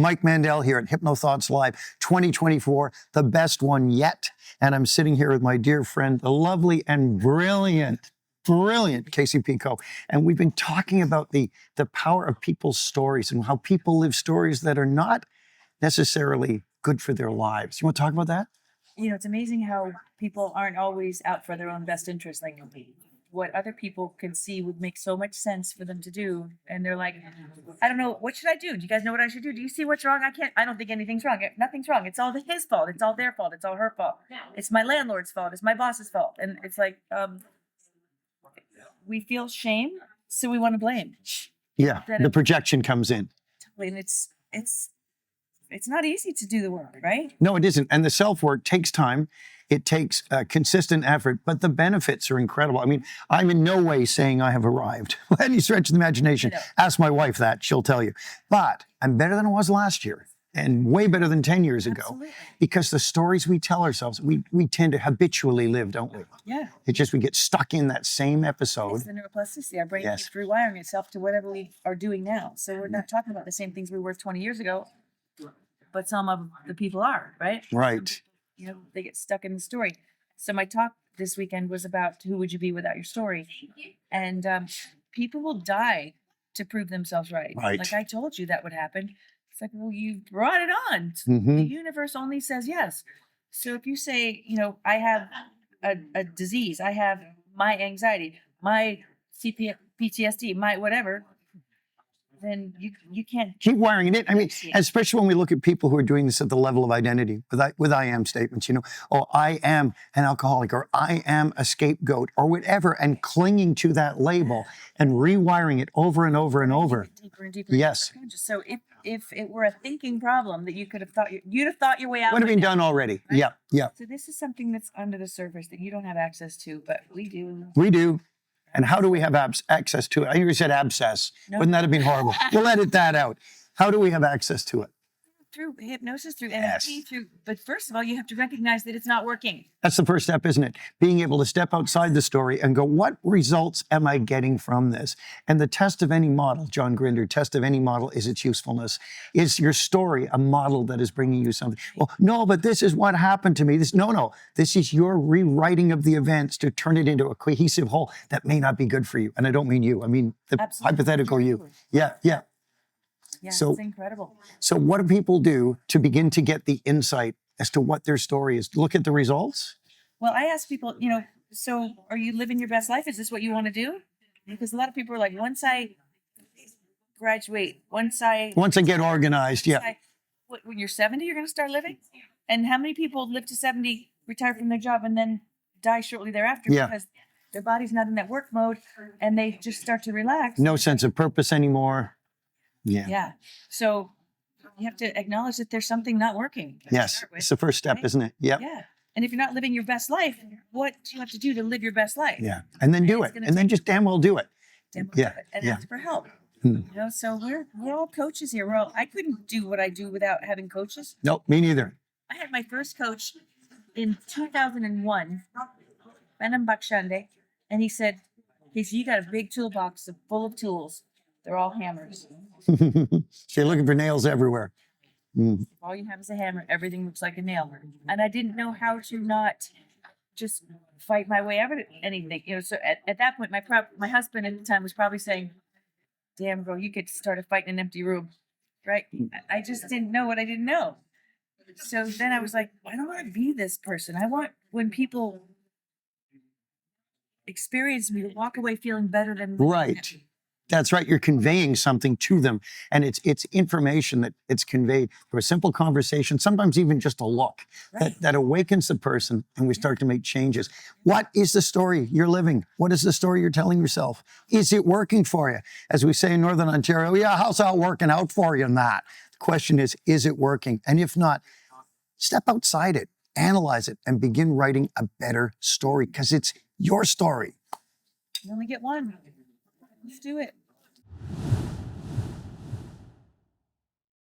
Mike Mandel here at HypnoThoughts Live 2024, the best one yet. And I'm sitting here with my dear friend, the lovely and brilliant Kacee Picot. And we've been talking about the power of people's stories and how people live stories that are not necessarily good for their lives. You want to talk about that? You know, it's amazing how people aren't always out for their own best interest. Like what other people can see would make so much sense for them to do. And they're like, I don't know, what should I do? Do you guys know what I should do? Do you see what's wrong? I don't think anything's wrong. Nothing's wrong. It's all his fault. It's all their fault. It's all her fault. It's my landlord's fault. It's my boss's fault. And it's like, we feel shame, so we want to blame. Yeah, the projection comes in. And it's not easy to do the work, right? No, it isn't. And the self-work takes time. It takes consistent effort, but the benefits are incredible. I mean, I'm in no way saying I have arrived. Any stretch of the imagination. Ask my wife that, she'll tell you. But I'm better than I was last year and way better than 10 years ago. Absolutely. Because the stories we tell ourselves, we tend to habitually live, don't we? Yeah. It's just we get stuck in that same episode. It's the neuroplasticity. Our brain keeps rewiring itself to whatever we are doing now. So we're not talking about the same things we were 20 years ago, but some of the people are, right? Right. You know, they get stuck in the story. So my talk this weekend was about who would you be without your story? And people will die to prove themselves right. Like I told you that would happen. It's like, well, you brought it on. Mm-hmm. The universe only says yes. So if you say, you know, I have a disease, I have my anxiety, my PTSD, my whatever, then you can't keep wiring it in. I mean, especially when we look at people who are doing this at the level of identity with I am statements, you know, oh, I am an alcoholic, or I am a scapegoat, or whatever, and clinging to that label and rewiring it over and over and over. Deeper and deeper. Yes. So if it were a thinking problem that you could have thought, you'd have thought your way out. Would have been done already. Right? Yeah, yeah. So this is something that's under the surface that you don't have access to, but we do. We do. And how do we have access to it? I think you said abscess. No. Wouldn't that have been horrible? We'll edit that out. How do we have access to it? Through hypnosis, through NLP, but first of all, you have to recognize that it's not working. That's the first step, isn't it? Being able to step outside the story and go, what results am I getting from this? And the test of any model, John Grinder, test of any model is its usefulness. Is your story a model that is bringing you something? Well, no, but this is what happened to me. No. This is your rewriting of the events to turn it into a cohesive whole that may not be good for you. And I don't mean you. I mean the hypothetical you. Yeah, yeah. Yeah, so, it's incredible. So what do people do to begin to get the insight as to what their story is? Look at the results? Well, I ask people, you know, so are you living your best life? Is this what you want to do? Because a lot of people are like, once I graduate, once I get organized, when you're 70, you're going to start living? And how many people live to 70, retire from their job, and then die shortly thereafter because their body's not in that work mode and they just start to relax? No sense of purpose anymore. Yeah. So you have to acknowledge that there's something not working. Yes. It's the first step, isn't it? Yep. Yeah. And if you're not living your best life, what do you have to do to live your best life? Yeah. And then do it. And then just damn well do it. And ask for help. You know, so we're all coaches here. I couldn't do what I do without having coaches. Nope, me neither. I had my first coach in 2001, Benem Bakshande, and he said, "Casey, you got a big toolbox full of tools. They're all hammers." So you're looking for nails everywhere. If all you have is a hammer, everything looks like a nail. And I didn't know how to not just fight my way out of anything. You know, so at that point, my husband at the time was probably saying, "Damn, bro, you could start a fight in an empty room." Right? I just didn't know what I didn't know. So then I was like, I don't want to be this person. I want, when people experience me, to walk away feeling better than right. That's right. You're conveying something to them. And it's information that it's conveyed through a simple conversation, sometimes even just a look that awakens the person, and we start to make changes. What is the story you're living? What is the story you're telling yourself? Is it working for you? As we say in Northern Ontario, yeah, how's that working out for you in that? The question is it working? And if not, step outside it, analyze it, and begin writing a better story, because it's your story. You only get one. Let's do it.